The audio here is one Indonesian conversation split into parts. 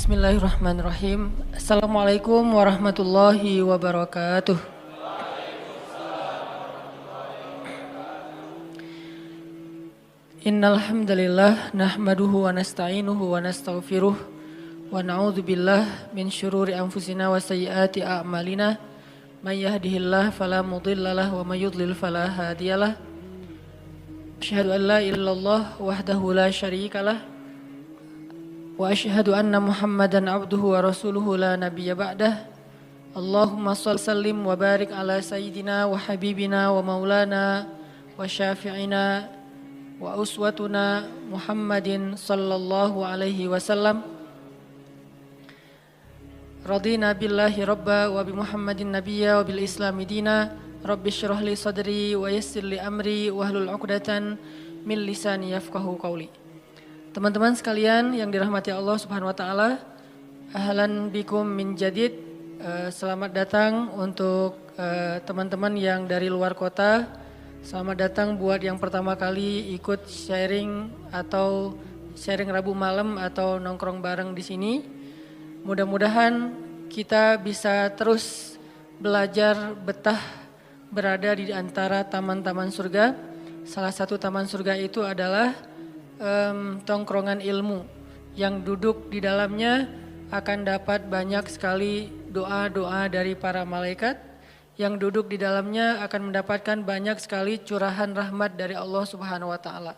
Bismillahirrahmanirrahim. Assalamualaikum warahmatullahi wabarakatuh. Innal hamdalillah nahmaduhu wa nasta'inuhu wa nastaghfiruh wa na'udzu billah min syururi anfusina wa sayyiati a'malina. May yahdihillahu fala mudhillalah wa may yudlil fala hadiyalah. Asyhadu an la ilaha illallah wahdahu la syarikalah wa asyhadu anna Muhammadan abduhu wa rasuluhu la nabiyya ba'dah. Allahumma shalli sallim wa barik ala sayyidina wa habibina wa maulana wa syafi'ina wa uswatuna Muhammadin sallallahu alaihi wasallam. Radina billahi rabba wa bi Muhammadin nabiyya wa bil islami dina. Rabbi syrah li sadri wa yassir li amri wahlul 'uqdatan min lisani yafqahu qawli. Teman-teman sekalian yang dirahmati Allah Subhanahu wa taala, ahlan bikum min jadid. Selamat datang untuk teman-teman yang dari luar kota. Selamat datang buat yang pertama kali ikut sharing atau sharing Rabu malam atau nongkrong bareng di sini. Mudah-mudahan kita bisa terus belajar betah berada di antara taman-taman surga. Salah satu taman surga itu adalah tongkrongan ilmu. Yang duduk di dalamnya akan dapat banyak sekali doa-doa dari para malaikat. Yang duduk di dalamnya akan mendapatkan banyak sekali curahan rahmat dari Allah Subhanahu wa taala.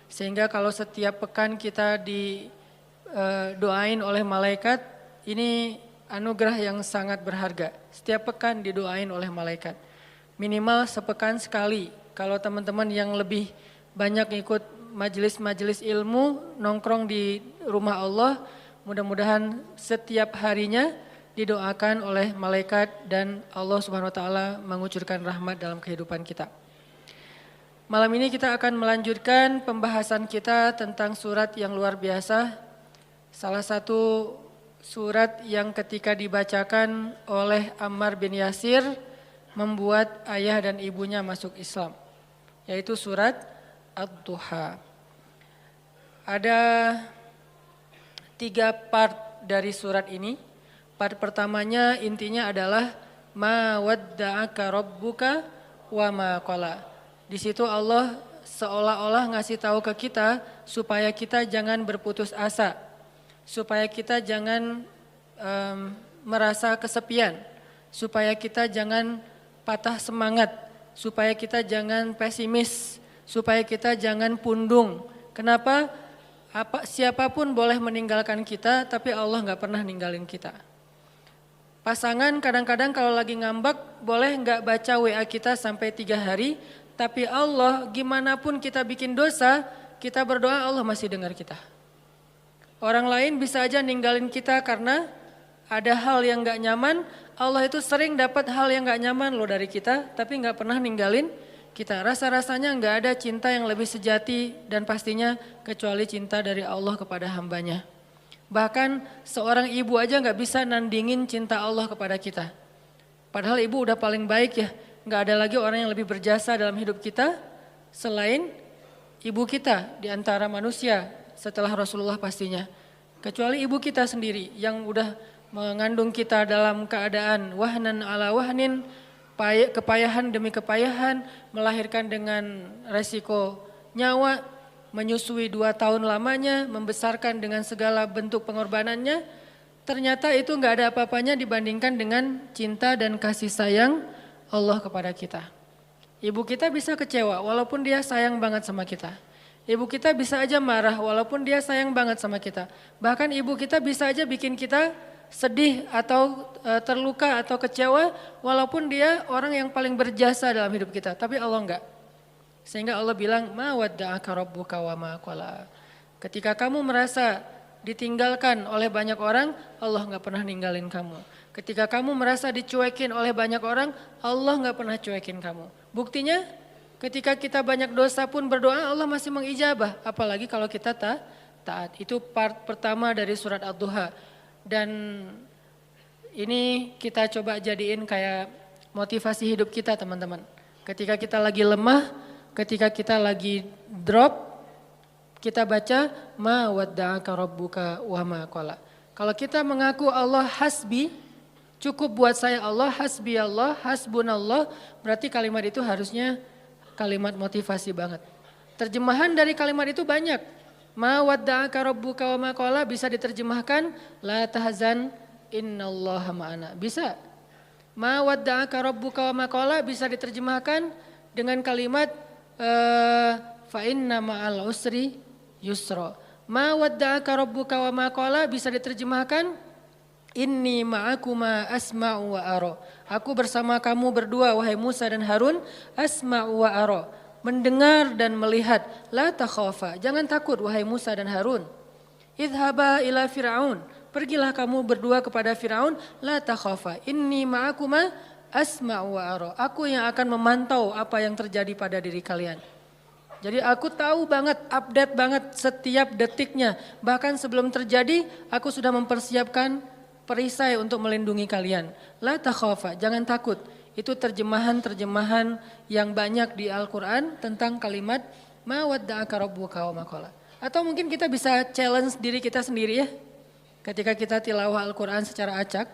Sehingga kalau setiap pekan kita didoain oleh malaikat, ini anugerah yang sangat berharga. Setiap pekan didoain oleh malaikat. Minimal sepekan sekali. Kalau teman-teman yang lebih banyak ikut majelis-majelis ilmu, nongkrong di rumah Allah, mudah-mudahan setiap harinya didoakan oleh malaikat dan Allah Subhanahu wa taala mengucurkan rahmat dalam kehidupan kita. Malam ini kita akan melanjutkan pembahasan kita tentang surat yang luar biasa. Salah satu surat yang ketika dibacakan oleh Ammar bin Yasir membuat ayah dan ibunya masuk Islam, yaitu surat Ad-Duha. Ada 3 part dari surat ini. Part pertamanya intinya adalah ma wadda'aka rabbuka wa ma qala. Di situ Allah seolah-olah ngasih tahu ke kita supaya kita jangan berputus asa, supaya kita jangan merasa kesepian, supaya kita jangan patah semangat, supaya kita jangan pesimis, supaya kita jangan pundung. Kenapa? Siapapun boleh meninggalkan kita, tapi Allah gak pernah ninggalin kita. Pasangan kadang-kadang kalau lagi ngambek, boleh gak baca WA kita sampai 3 hari, tapi Allah gimana pun kita bikin dosa, kita berdoa Allah masih dengar kita. Orang lain bisa aja ninggalin kita karena ada hal yang gak nyaman. Allah itu sering dapat hal yang gak nyaman loh dari kita, tapi gak pernah ninggalin kita. Rasa-rasanya gak ada cinta yang lebih sejati dan pastinya kecuali cinta dari Allah kepada hambanya. Bahkan seorang ibu aja gak bisa nandingin cinta Allah kepada kita. Padahal ibu udah paling baik ya. Gak ada lagi orang yang lebih berjasa dalam hidup kita selain ibu kita di antara manusia setelah Rasulullah pastinya. Kecuali ibu kita sendiri yang udah mengandung kita dalam keadaan wahnan ala wahnin, kepayahan demi kepayahan, melahirkan dengan resiko nyawa, menyusui 2 tahun lamanya, membesarkan dengan segala bentuk pengorbanannya. Ternyata itu gak ada apa-apanya dibandingkan dengan cinta dan kasih sayang Allah kepada kita. Ibu kita bisa kecewa walaupun dia sayang banget sama kita. Ibu kita bisa aja marah walaupun dia sayang banget sama kita. Bahkan ibu kita bisa aja bikin kita sedih atau terluka atau kecewa walaupun dia orang yang paling berjasa dalam hidup kita, tapi Allah enggak. Sehingga Allah bilang ma wadda'aka rabbuka wa ma qala. Ketika kamu merasa ditinggalkan oleh banyak orang, Allah enggak pernah ninggalin kamu. Ketika kamu merasa dicuekin oleh banyak orang, Allah enggak pernah cuekin kamu. Buktinya ketika kita banyak dosa pun berdoa Allah masih mengijabah, apalagi kalau kita taat. Itu part pertama dari surat Ad-Duha. Dan ini kita coba jadiin kayak motivasi hidup kita teman-teman. Ketika kita lagi lemah, ketika kita lagi drop, kita baca ma wadda'aka rabbuka wa ma qala. Kalau kita mengaku Allah hasbi, cukup buat saya Allah, hasbi Allah, hasbunallah, berarti kalimat itu harusnya kalimat motivasi banget. Terjemahan dari kalimat itu banyak. Ma wadda'aka rabbuka wa ma qala bisa diterjemahkan la tahzan innallaha ma'ana. Bisa. Ma wadda'aka rabbuka wa ma qala bisa diterjemahkan dengan kalimat fa inna ma'al usri yusra. Ma wadda'aka rabbuka wa ma qala bisa diterjemahkan inni ma'akuma asma'u wa ara. Aku bersama kamu berdua wahai Musa dan Harun, asma'u wa ara. Mendengar dan melihat. La takhafa, jangan takut wahai Musa dan Harun. Idhaba ila Fir'aun, pergilah kamu berdua kepada Fir'aun. La takhafa, inni ma'akuma asma'u wa ara. Aku yang akan memantau apa yang terjadi pada diri kalian. Jadi aku tahu banget, update banget setiap detiknya. Bahkan sebelum terjadi aku sudah mempersiapkan perisai untuk melindungi kalian. La takhafa, jangan takut. Itu terjemahan-terjemahan yang banyak di Al-Quran tentang kalimat ma wadda'aka rabbuka wa ma qala. Atau mungkin kita bisa challenge diri kita sendiri ya. Ketika kita tilawah Al-Quran secara acak,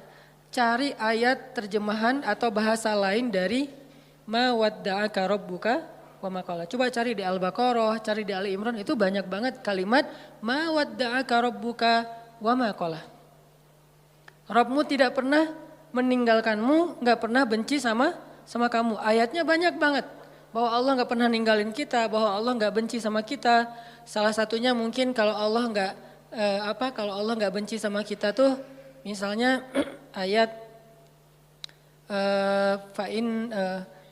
cari ayat terjemahan atau bahasa lain dari ma wadda'aka rabbuka wa ma qala. Coba cari di Al-Baqarah, cari di Ali Imran, itu banyak banget kalimat ma wadda'aka rabbuka wa ma qala. Rabbmu tidak pernah meninggalkanmu, gak pernah benci sama kamu. Ayatnya banyak banget. Bahwa Allah gak pernah ninggalin kita, bahwa Allah gak benci sama kita. Salah satunya mungkin kalau Allah gak benci sama kita tuh, misalnya ayat fa'in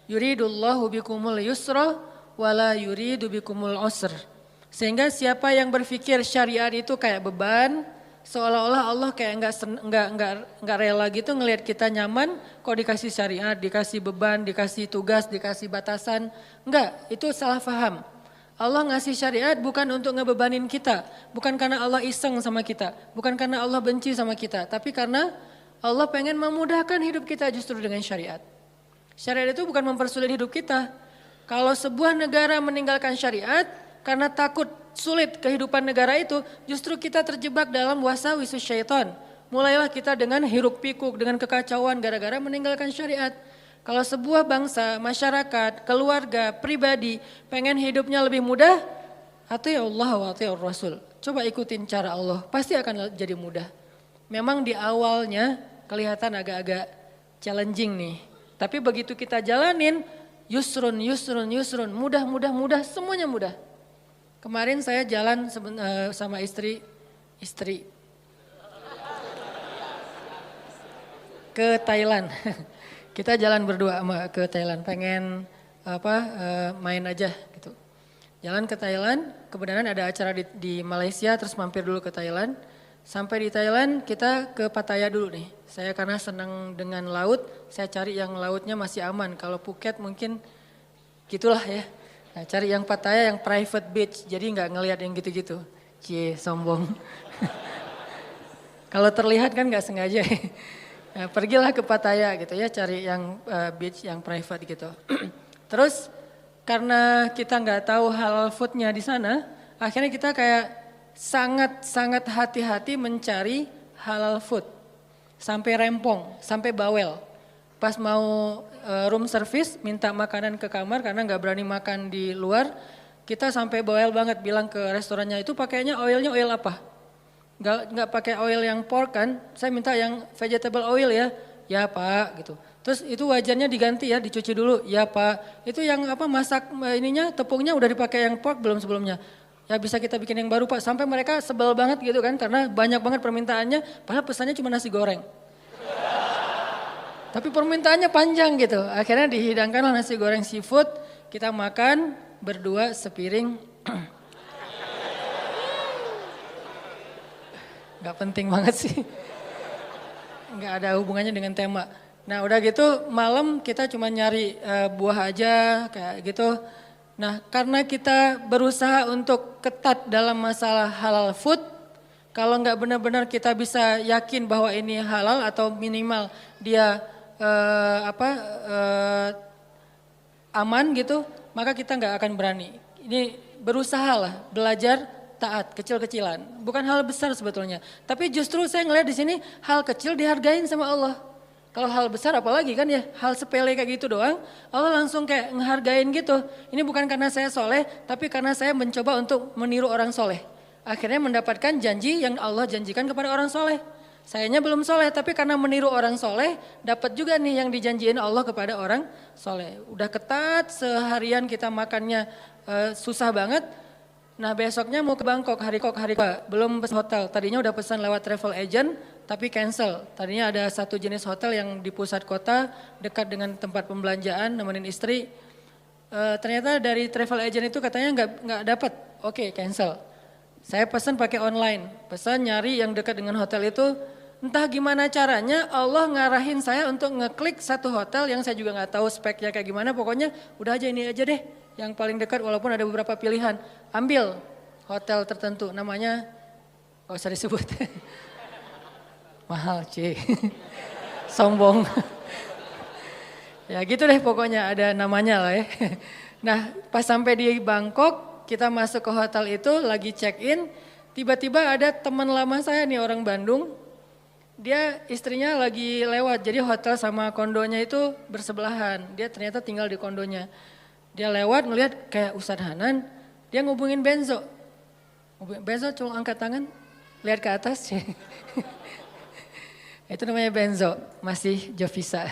yuridullahu bikumul yusra wala yuridu bikumul usr. Sehingga siapa yang berpikir syariat itu kayak beban, seolah-olah Allah kayak nggak rela gitu ngelihat kita nyaman, kok dikasih syariat, dikasih beban, dikasih tugas, dikasih batasan. Enggak, itu salah paham. Allah ngasih syariat bukan untuk ngebebanin kita, bukan karena Allah iseng sama kita, bukan karena Allah benci sama kita, tapi karena Allah pengen memudahkan hidup kita justru dengan syariat. Syariat itu bukan mempersulit hidup kita. Kalau sebuah negara meninggalkan syariat karena takut sulit kehidupan negara itu, justru kita terjebak dalam wasawisus syaitan. Mulailah kita dengan hiruk pikuk, dengan kekacauan gara-gara meninggalkan syariat. Kalau sebuah bangsa, masyarakat, keluarga, pribadi pengen hidupnya lebih mudah, ati'u Allah wa ati'ur Rasul. Coba ikutin cara Allah, pasti akan jadi mudah. Memang di awalnya kelihatan agak-agak challenging nih. Tapi begitu kita jalanin, yusrun, mudah, semuanya mudah. Kemarin saya jalan sama istri ke Thailand. Kita jalan berdua ke Thailand, pengen main aja gitu. Jalan ke Thailand, kebenaran ada acara di Malaysia, terus mampir dulu ke Thailand. Sampai di Thailand kita ke Pattaya dulu nih. Saya karena senang dengan laut, saya cari yang lautnya masih aman. Kalau Phuket mungkin gitulah ya. Nah, cari yang Pattaya yang private beach, jadi nggak ngelihat yang gitu-gitu. Cie, sombong. Kalau terlihat kan nggak sengaja. Nah, pergilah ke Pattaya gitu ya, cari yang beach yang private gitu. Terus karena kita nggak tahu halal foodnya di sana, akhirnya kita kayak sangat hati-hati mencari halal food. Sampai rempong, sampai bawel. Pas mau room service minta makanan ke kamar karena nggak berani makan di luar, kita sampai bawel banget bilang ke restorannya itu pakainya oilnya oil apa? Nggak pakai oil yang pork kan? Saya minta yang vegetable oil ya. Ya Pak gitu. Terus itu wajannya diganti ya, dicuci dulu. Ya Pak. Itu yang masak ininya tepungnya udah dipakai yang pork belum sebelumnya? Ya bisa kita bikin yang baru Pak. Sampai mereka sebel banget gitu kan karena banyak banget permintaannya. Padahal pesannya cuma nasi goreng. Tapi permintaannya panjang gitu. Akhirnya dihidangkanlah nasi goreng seafood. Kita makan berdua sepiring. Gak penting banget sih. Gak ada hubungannya dengan tema. Nah udah gitu malam kita cuma nyari buah aja kayak gitu. Nah karena kita berusaha untuk ketat dalam masalah halal food. Kalau gak benar-benar kita bisa yakin bahwa ini halal atau minimal dia aman gitu, maka kita nggak akan berani. Ini berusaha lah, belajar taat, kecil-kecilan. Bukan hal besar sebetulnya. Tapi justru saya ngelihat di sini hal kecil dihargain sama Allah. Kalau hal besar apalagi kan ya, hal sepele kayak gitu doang, Allah langsung kayak ngehargain gitu. Ini bukan karena saya soleh, tapi karena saya mencoba untuk meniru orang soleh. Akhirnya mendapatkan janji yang Allah janjikan kepada orang soleh. Sayanya belum soleh, tapi karena meniru orang soleh, dapat juga nih yang dijanjiin Allah kepada orang soleh. Udah ketat, seharian kita makannya susah banget. Nah besoknya mau ke Bangkok, hari kok, belum pesan hotel. Tadinya udah pesan lewat travel agent, tapi cancel. Tadinya ada satu jenis hotel yang di pusat kota, dekat dengan tempat pembelanjaan, nemenin istri. Ternyata dari travel agent itu katanya nggak dapat, oke cancel. Saya pesan pakai online, pesan nyari yang dekat dengan hotel itu. Entah gimana caranya Allah ngarahin saya untuk ngeklik satu hotel yang saya juga nggak tahu speknya kayak gimana. Pokoknya udah aja ini aja deh yang paling dekat walaupun ada beberapa pilihan. Ambil hotel tertentu namanya, gak usah disebut. Mahal C, sombong. Ya gitu deh pokoknya ada namanya lah ya. Nah pas sampai di Bangkok kita masuk ke hotel itu lagi check in. Tiba-tiba ada teman lama saya nih orang Bandung. Dia istrinya lagi lewat, jadi hotel sama kondonya itu bersebelahan. Dia ternyata tinggal di kondonya. Dia lewat ngelihat kayak Ustadz Hanan, dia ngubungin Benzo. Benzo cuma angkat tangan, lihat ke atas. Itu namanya Benzo, masih Jovisa.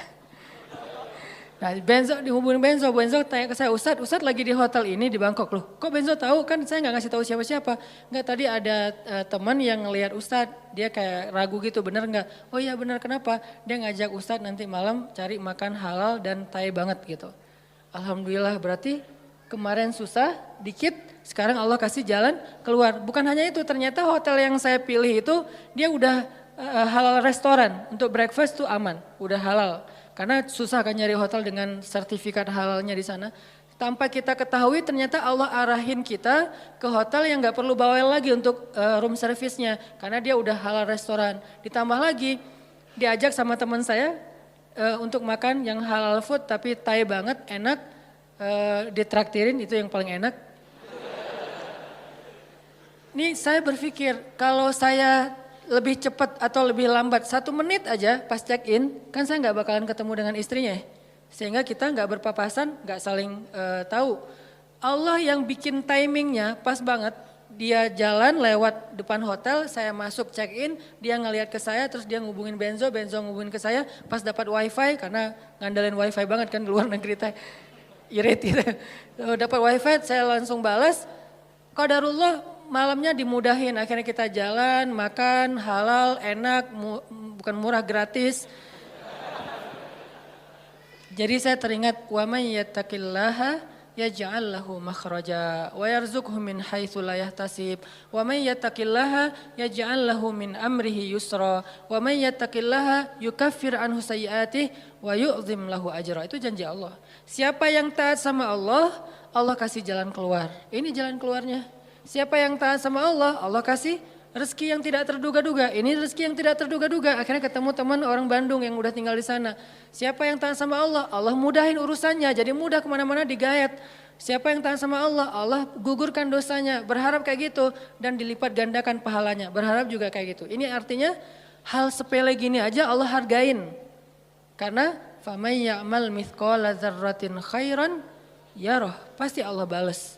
Nah Benzo dihubungin Benzo tanya ke saya, Ustadz lagi di hotel ini di Bangkok loh. Kok Benzo tahu? Kan saya nggak ngasih tahu siapa-siapa. Nggak, tadi ada teman yang ngelihat Ustadz, dia kayak ragu gitu, bener nggak? Oh iya bener, kenapa? Dia ngajak Ustadz nanti malam cari makan halal dan Thai banget gitu. Alhamdulillah berarti kemarin susah dikit, sekarang Allah kasih jalan keluar. Bukan hanya itu, ternyata hotel yang saya pilih itu dia udah halal restoran, untuk breakfast tuh aman, udah halal. Karena susah kan nyari hotel dengan sertifikat halalnya di sana. Tanpa kita ketahui ternyata Allah arahin kita ke hotel yang gak perlu bawel lagi untuk room service-nya. Karena dia udah halal restoran. Ditambah lagi diajak sama teman saya untuk makan yang halal food tapi Thai banget, enak. Ditraktirin itu yang paling enak. Nih saya berpikir kalau saya lebih cepat atau lebih lambat 1 menit aja pas check in, kan saya nggak bakalan ketemu dengan istrinya, sehingga kita nggak berpapasan, nggak saling tahu. Allah yang bikin timingnya pas banget, dia jalan lewat depan hotel, saya masuk check in, dia ngelihat ke saya, terus dia ngubungin Benzo ngubungin ke saya, pas dapat wifi karena ngandelin wifi banget kan di luar negeri teh, irit gitu. Dapat wifi, saya langsung balas, qadarullah. Malamnya dimudahin, akhirnya kita jalan, makan, halal, enak, bukan murah, gratis. Jadi saya teringat, wa may yattaqillaha yaj'al lahu makhraja wa yarzuqhu min haitsu la yahtasib. Wa may yattaqillaha yaj'al lahu min amrihi yusra. Wa may yattaqillaha yukaffir anhu sayyi'atihi wa yu'zim lahu ajra. Itu janji Allah. Siapa yang taat sama Allah, Allah kasih jalan keluar. Ini jalan keluarnya. Siapa yang taat sama Allah, Allah kasih rezeki yang tidak terduga-duga. Ini rezeki yang tidak terduga-duga. Akhirnya ketemu teman orang Bandung yang udah tinggal di sana. Siapa yang taat sama Allah, Allah mudahin urusannya. Jadi mudah kemana-mana digayat. Siapa yang taat sama Allah, Allah gugurkan dosanya. Berharap kayak gitu dan dilipat gandakan pahalanya. Berharap juga kayak gitu. Ini artinya hal sepele gini aja Allah hargain. Karena faman ya'mal mithqala dzarratin khairan yarah. Pasti Allah bales.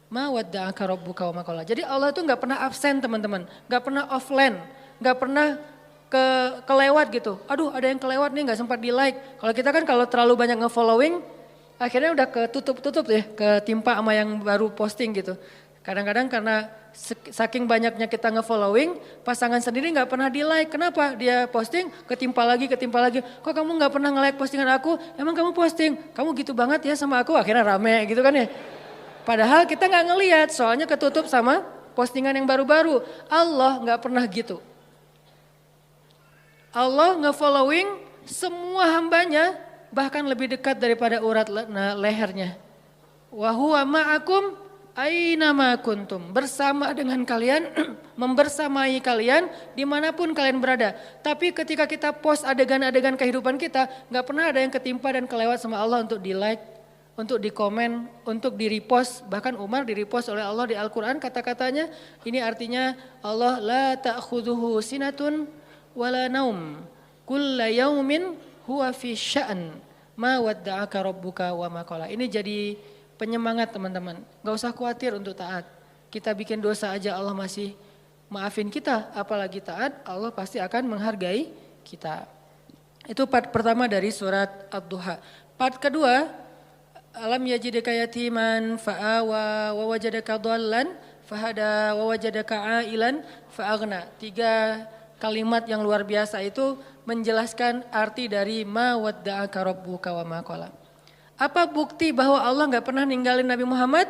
Ma wadda'aka rabbuka wa ma qala. Jadi Allah itu nggak pernah absen teman-teman, nggak pernah offline, nggak pernah kelewat gitu. Aduh ada yang kelewat nih nggak sempat di like. Kalau kita kan kalau terlalu banyak nge-following, akhirnya udah ketutup ya, ketimpa sama yang baru posting gitu. Kadang-kadang karena saking banyaknya kita nge-following, pasangan sendiri nggak pernah di like. Kenapa? Dia posting, ketimpa lagi. Kok kamu nggak pernah nge-like postingan aku? Emang kamu posting? Kamu gitu banget ya sama aku? Akhirnya rame gitu kan ya. Padahal kita nggak ngelihat, soalnya ketutup sama postingan yang baru-baru. Allah nggak pernah gitu. Allah nge-following semua hambanya, bahkan lebih dekat daripada urat lehernya. Wa huwa ma'akum aina ma kuntum. Bersama dengan kalian, membersamai kalian dimanapun kalian berada. Tapi ketika kita post adegan-adegan kehidupan kita, nggak pernah ada yang ketimpa dan kelewat sama Allah untuk di like, untuk dikomen, untuk di-repost, bahkan Umar di-repost oleh Allah di Al-Quran kata-katanya, ini artinya Allah la ta'khudhuhu sinatun wala naum, kulla yaumin huwa fi sya'an, ma wadda'aka rabbuka wa ma qala. Ini jadi penyemangat teman-teman, gak usah khawatir untuk taat. Kita bikin dosa aja Allah masih maafin kita, apalagi taat, Allah pasti akan menghargai kita. Itu part pertama dari surat Ad-Duha. Part kedua, alam yajidaka yatiman fa'awa wa wajadaka dhallan fahada wa wajadaka ailan fa'aghna. 3 kalimat yang luar biasa itu menjelaskan arti dari ma wadda'aka rabbuka wa ma qala. Apa bukti bahwa Allah enggak pernah ninggalin Nabi Muhammad?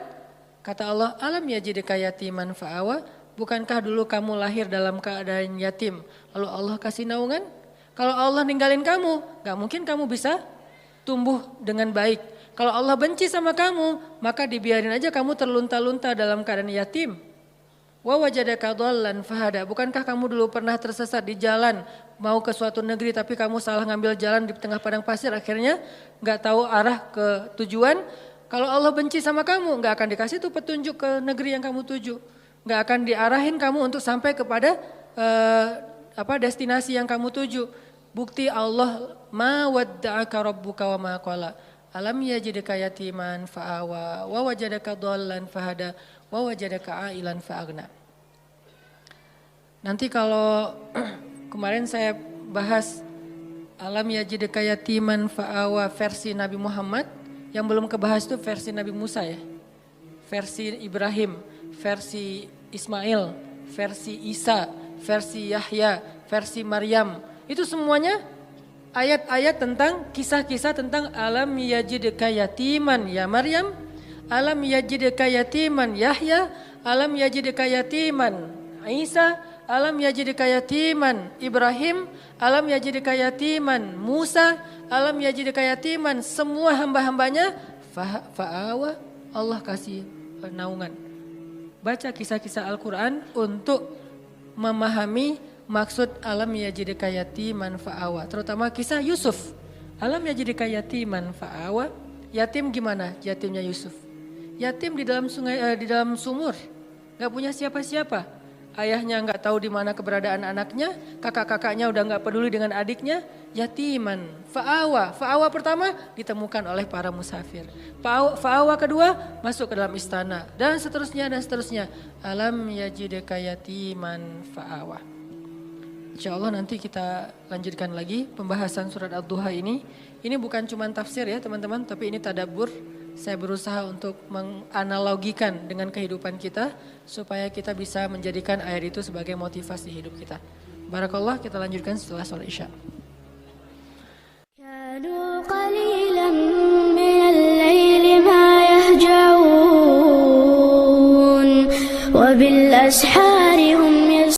Kata Allah, alam yajidaka yatiman fa'awa, bukankah dulu kamu lahir dalam keadaan yatim lalu Allah kasih naungan? Kalau Allah ninggalin kamu, enggak mungkin kamu bisa tumbuh dengan baik. Kalau Allah benci sama kamu, maka dibiarin aja kamu terlunta-lunta dalam keadaan yatim. Wa wajadaka dhallan fahada. Bukankah kamu dulu pernah tersesat di jalan, mau ke suatu negeri tapi kamu salah ngambil jalan di tengah padang pasir, akhirnya enggak tahu arah ke tujuan. Kalau Allah benci sama kamu, enggak akan dikasih tuh petunjuk ke negeri yang kamu tuju. Enggak akan diarahin kamu untuk sampai kepada destinasi yang kamu tuju. Bukti Allah ma wadda'aka rabbuka wa ma qala. Alam yajidaka yatiman fa'awa wa wajadaka dhallan fahada wa wajadaka ailan fa'aghna. Nanti kalau kemarin saya bahas alam yajidaka yatiman fa'awa versi Nabi Muhammad, yang belum kebahas itu versi Nabi Musa ya. Versi Ibrahim, versi Ismail, versi Isa, versi Yahya, versi Maryam. Itu semuanya ayat-ayat tentang kisah-kisah tentang alam yajidka yatiman ya Maryam, alam yajidka yatiman Yahya, alam yajidka yatiman Isa, alam yajidka yatiman Ibrahim, alam yajidka yatiman Musa, alam yajidka yatiman semua hamba-hambanya fa'awa, Allah kasih naungan. Baca kisah-kisah Al-Quran untuk memahami maksud alam yajidka yatiman fa'awa, terutama kisah Yusuf. Alam yajidka yatiman fa'awa, yatim gimana yatimnya Yusuf? Yatim di dalam sungai, di dalam sumur, nggak punya siapa-siapa. Ayahnya nggak tahu di mana keberadaan anaknya, kakak-kakaknya udah nggak peduli dengan adiknya. Yatiman fa'awa, fa'awa pertama ditemukan oleh para musafir. Fa'awa kedua masuk ke dalam istana dan seterusnya dan seterusnya. Alam yajidka yatiman fa'awa. Insya Allah nanti kita lanjutkan lagi pembahasan surat Ad-Duha ini. Ini bukan cuma tafsir ya teman-teman, tapi ini tadabbur. Saya berusaha untuk menganalogikan dengan kehidupan kita supaya kita bisa menjadikan ayat itu sebagai motivasi hidup kita. Barakallah, kita lanjutkan setelah sholat Isya. Kanu qalilan minal laili ma yahjaun wa bil ashar